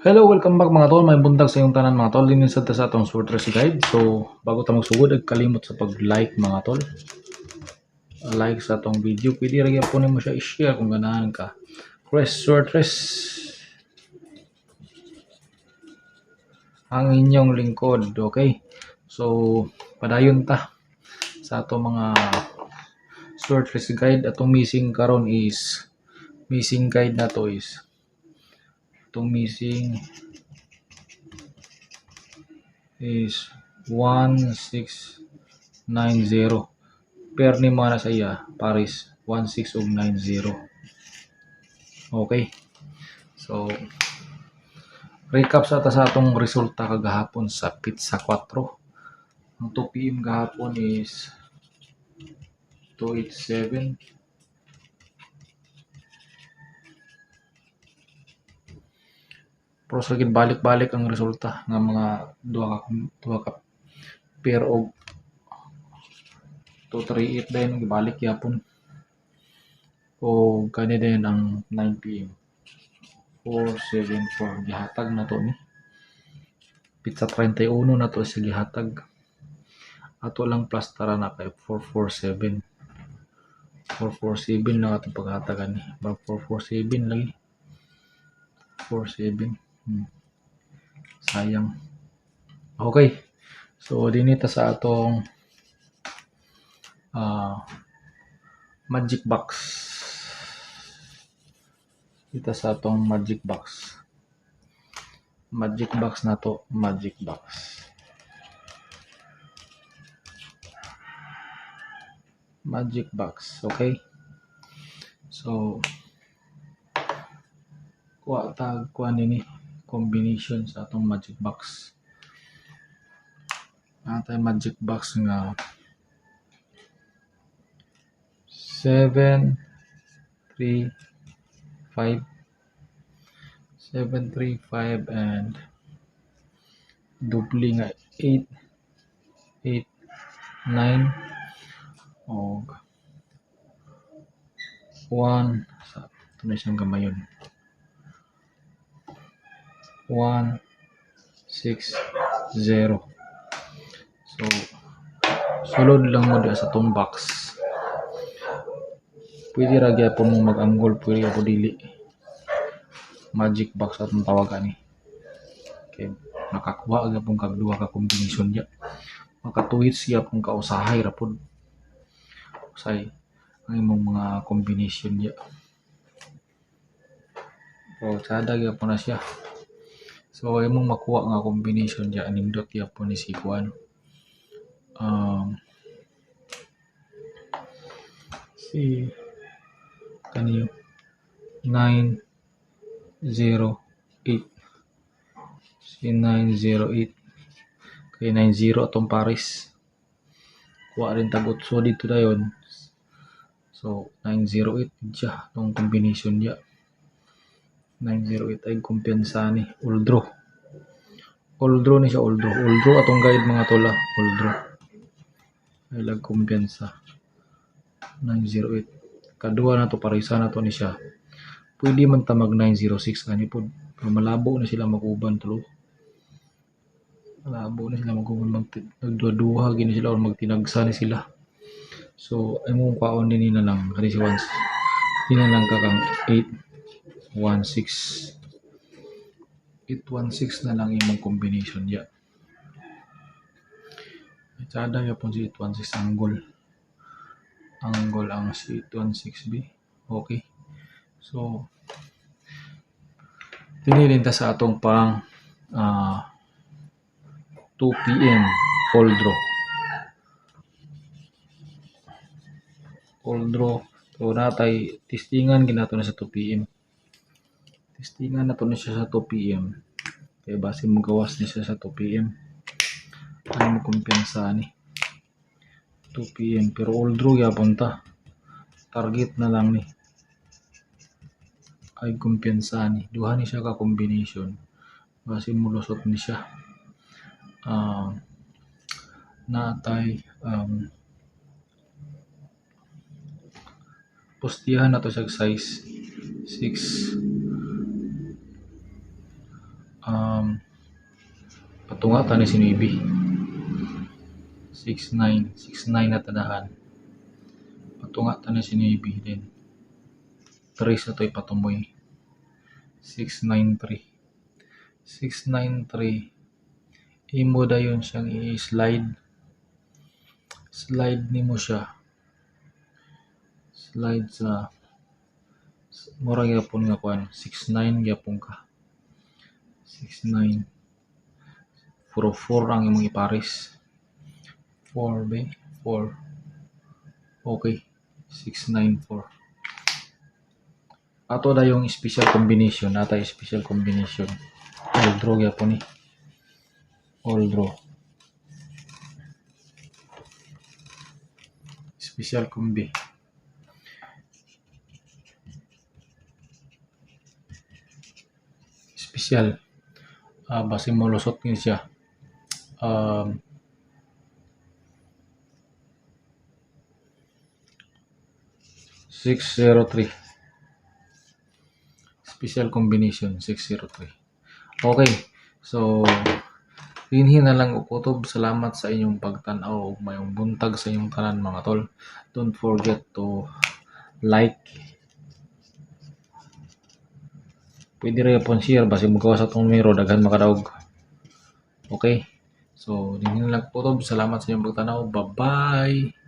Hello, welcome back mga tol. May buntag sa iyong tanan mga tol. Linisad ta sa atong short recipe guide. So, bago ta magsugod, kalimot sa pag-like mga tol. Like sa atong video. Pwede rin po mo siya i-share kung ganahan ka. Press short rest. Ang inyong lingkod. Okay? So, padayon ta sa atong mga short recipe guide. Atong missing karon is missing guide na to is itong missing is 1690. Pair ni mana sa iya Paris 1690. Okay, so recap sa atong resulta kagahapon sa pizza 4. Ang 2 PM gahapon is 287. Pero sa balik-balik ang resulta nga mga duha ka pair og 238 dayon gibalik yapon. O kani din ang 9 PM 474 gihatag na to ni pizza 31 na to sa gihatag. Ato lang plus tara na kay 447 na atong paghatagan ni 447 lagi 47. Sayang. Okay, so dinita sa atong magic box. Kita sa atong magic box na to. Magic box, okay? So kuha nini combination sa atong magic box. Atay magic box nga 735 and dupli nga 889 og 1 sa ito na siyang gamayon 160. So sulod lang mo diya sa tong box. Pwede ra gyapon mo mag-anggol, pwede ako dili. Magic box atong tawagan ni. Okay, nakakuha gyapon kag duha ka kombinasyon diya. Makatuhit siya kung kausahay ra pod. Usay ang imong mga kombinasyon diya. So sada gyapon na siya. So imong makuha nga kombinasyon diya nindot gyapon ni si kuan. Si kaniyo 908 si 908 kay 90 atong Paris kuha rin tagot so dito dayon. So 908 siya tong combination niya 908 ay kumpiyansa ni Uldro ni siya Uldro atong guide mga tola Uldro ay lag kumpiyansa 908 kadua na to parisa na to ni siya. Pwede man ta mag 906 kani pod pero malabo na sila maguban tulo. Malabo na sila maguban magduha gini sila or magtinagsa ni sila. So imong kwaon din na lang kani si once tinalang ka kang 816 na lang imong combination ya. Tsada yapon si 816 angle ang si 816B. Okay. So tinilin ta sa atong pang 2 PM cold draw. So natay testingan ginato na sa 2 PM. Testingan na to na siya sa 2 PM. Kaya base mo gawas ni siya sa 2 PM. Ano mo kumpiyansa ni 2 PM pero all draw yapon ta. Target na lang ni. Ay kumpiyansa ni. Duha ni siya ka combination. Base mo lusot ni siya. Natay postihan na to sa size 6 patunga ta ni si 9. 69 na tadahan. Patunga ta ni si 9 din. 3 sa to'y patumoy. 693. 693. Imo dayon siyang i-slide. Slide nimo siya. Slide sa mura gyapon nga kuan. 69 gyapon ka. 69. Puro 4 ang imong ipares. 4 ba? 4. Okay. 694. Ato da yung special combination. Nata special combination. All draw gyapon ni. All draw. Special combi. Special. Base mo lusot ni siya. 603. Special combination 603. Okay. So dinhi na lang ukutob. Salamat sa inyong pagtan-aw ug mayong buntag sa inyong tanan mga tol. Don't forget to like. Pwede rin po share basi magawa sa itong numero daghan makadaog. Okay. So dinhi na lang ukutob. Salamat sa inyong pagtanaw. Bye-bye.